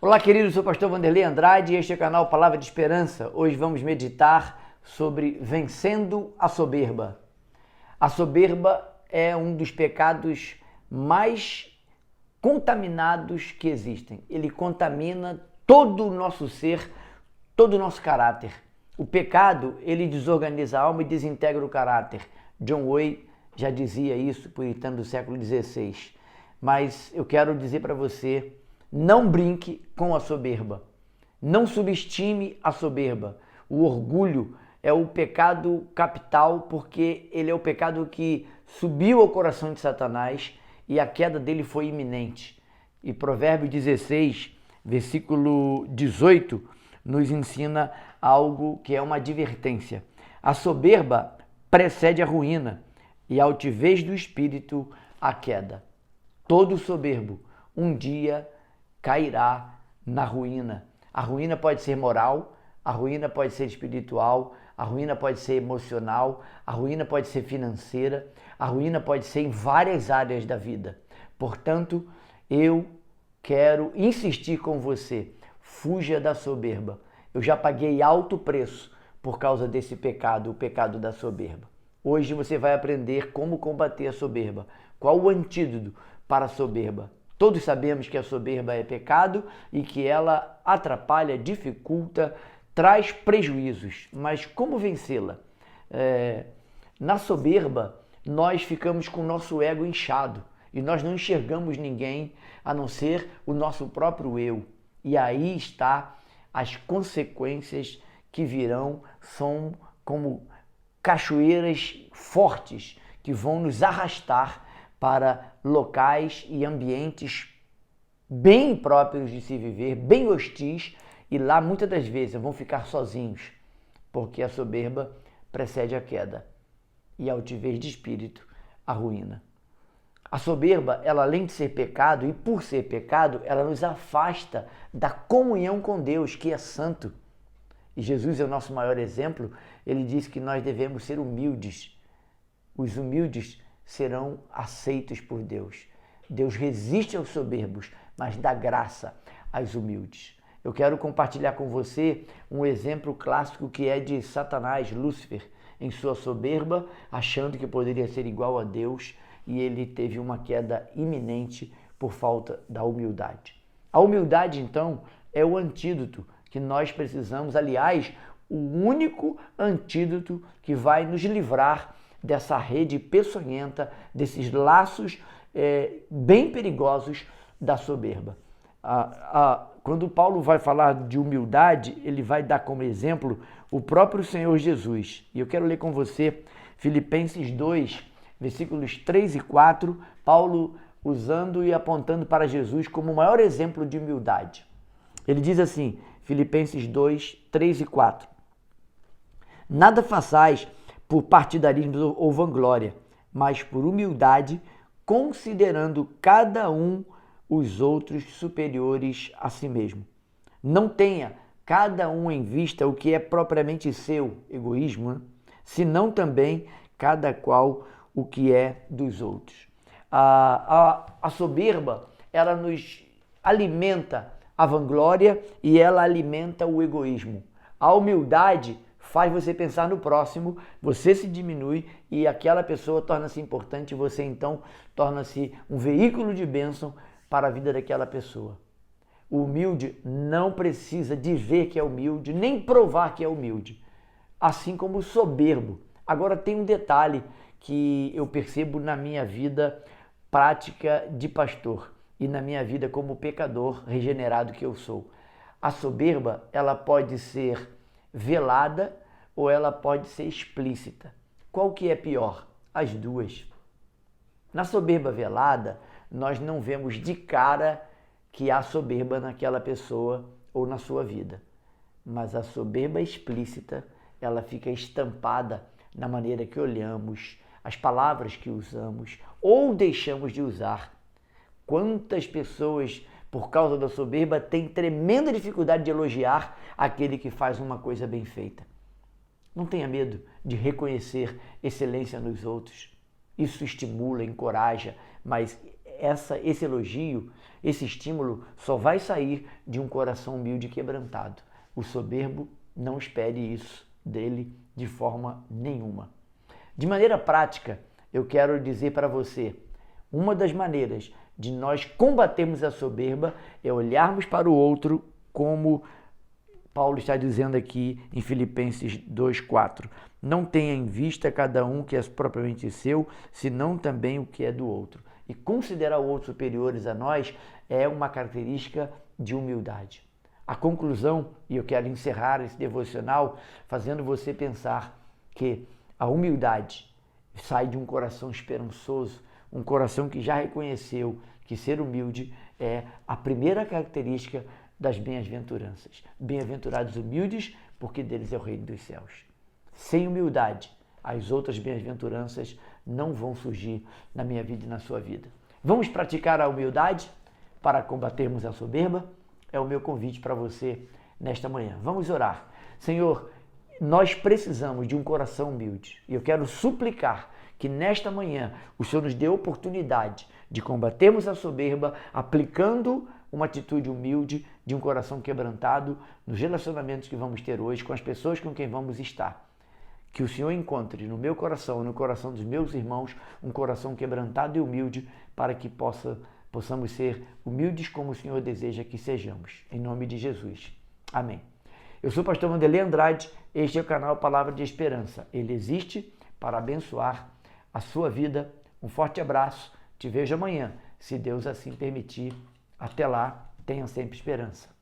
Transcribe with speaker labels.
Speaker 1: Olá, querido, sou o pastor Vanderlei Andrade e este é o canal Palavra de Esperança. Hoje vamos meditar sobre vencendo a soberba. A soberba é um dos pecados mais contaminados que existem. Ele contamina todo o nosso ser, todo o nosso caráter. O pecado, ele desorganiza a alma e desintegra o caráter. John Owen já dizia isso, puritano do século XVI. Mas eu quero dizer para você, não brinque com a soberba. Não subestime a soberba. O orgulho é o pecado capital porque ele é o pecado que subiu ao coração de Satanás e a queda dele foi iminente. E Provérbios 16, versículo 18, nos ensina algo que é uma advertência. A soberba precede a ruína e a altivez do espírito a queda. Todo soberbo um dia cairá na ruína. A ruína pode ser moral, a ruína pode ser espiritual, a ruína pode ser emocional, a ruína pode ser financeira, a ruína pode ser em várias áreas da vida. Portanto, eu quero insistir com você, fuja da soberba. Eu já paguei alto preço por causa desse pecado, o pecado da soberba. Hoje você vai aprender como combater a soberba, qual o antídoto para a soberba. Todos sabemos que a soberba é pecado e que ela atrapalha, dificulta, traz prejuízos. Mas como vencê-la? Na soberba, nós ficamos com o nosso ego inchado e nós não enxergamos ninguém a não ser o nosso próprio eu. E aí está as consequências que virão, são como cachoeiras fortes que vão nos arrastar para locais e ambientes bem próprios de se viver, bem hostis, e lá muitas das vezes vão ficar sozinhos, porque a soberba precede a queda e a altivez de espírito a ruína. A soberba, ela além de ser pecado, e por ser pecado, ela nos afasta da comunhão com Deus, que é santo. E Jesus é o nosso maior exemplo. Ele diz que nós devemos ser humildes. Os humildes serão aceitos por Deus. Deus resiste aos soberbos, mas dá graça aos humildes. Eu quero compartilhar com você um exemplo clássico que é de Satanás, Lúcifer, em sua soberba, achando que poderia ser igual a Deus, e ele teve uma queda iminente por falta da humildade. A humildade, então, é o antídoto que nós precisamos, aliás, o único antídoto que vai nos livrar dessa rede peçonhenta, desses laços bem perigosos da soberba. Quando Paulo vai falar de humildade, ele vai dar como exemplo o próprio Senhor Jesus. E eu quero ler com você Filipenses 2, versículos 3 e 4, Paulo usando e apontando para Jesus como o maior exemplo de humildade. Ele diz assim, Filipenses 2, 3 e 4. Nada façais por partidarismo ou vanglória, mas por humildade, considerando cada um os outros superiores a si mesmo. Não tenha cada um em vista o que é propriamente seu, egoísmo, né? Senão também cada qual o que é dos outros. A soberba, ela nos alimenta a vanglória e ela alimenta o egoísmo. A humildade faz você pensar no próximo, você se diminui e aquela pessoa torna-se importante e você então torna-se um veículo de bênção para a vida daquela pessoa. O humilde não precisa dizer que é humilde, nem provar que é humilde, assim como o soberbo. Agora tem um detalhe que eu percebo na minha vida prática de pastor e na minha vida como pecador regenerado que eu sou. A soberba, ela pode ser velada ou ela pode ser explícita. Qual que é pior? As duas. Na soberba velada, nós não vemos de cara que há soberba naquela pessoa ou na sua vida. Mas a soberba explícita, ela fica estampada na maneira que olhamos, as palavras que usamos ou deixamos de usar. Quantas pessoas, por causa da soberba, têm tremenda dificuldade de elogiar aquele que faz uma coisa bem feita. Não tenha medo de reconhecer excelência nos outros. Isso estimula, encoraja, mas esse elogio, esse estímulo só vai sair de um coração humilde e quebrantado. O soberbo não espere isso dele de forma nenhuma. De maneira prática, eu quero dizer para você, uma das maneiras de nós combatermos a soberba é olharmos para o outro como Paulo está dizendo aqui em Filipenses 2,4. Não tenha em vista cada um que é propriamente seu, senão também o que é do outro. E considerar o outro superiores a nós é uma característica de humildade. A conclusão, e eu quero encerrar esse devocional fazendo você pensar que a humildade sai de um coração esperançoso, um coração que já reconheceu que ser humilde é a primeira característica das bem-aventuranças. Bem-aventurados humildes, porque deles é o reino dos céus. Sem humildade, as outras bem-aventuranças não vão surgir na minha vida e na sua vida. Vamos praticar a humildade para combatermos a soberba? É o meu convite para você nesta manhã. Vamos orar. Senhor, nós precisamos de um coração humilde. E eu quero suplicar que nesta manhã o Senhor nos dê oportunidade de combatermos a soberba, aplicando uma atitude humilde, de um coração quebrantado nos relacionamentos que vamos ter hoje com as pessoas com quem vamos estar. Que o Senhor encontre no meu coração e no coração dos meus irmãos um coração quebrantado e humilde para que possamos ser humildes como o Senhor deseja que sejamos. Em nome de Jesus. Amém. Eu sou o pastor Vanderlei Andrade, este é o canal Palavra de Esperança. Ele existe para abençoar a sua vida. Um forte abraço, te vejo amanhã, se Deus assim permitir. Até lá, tenha sempre esperança.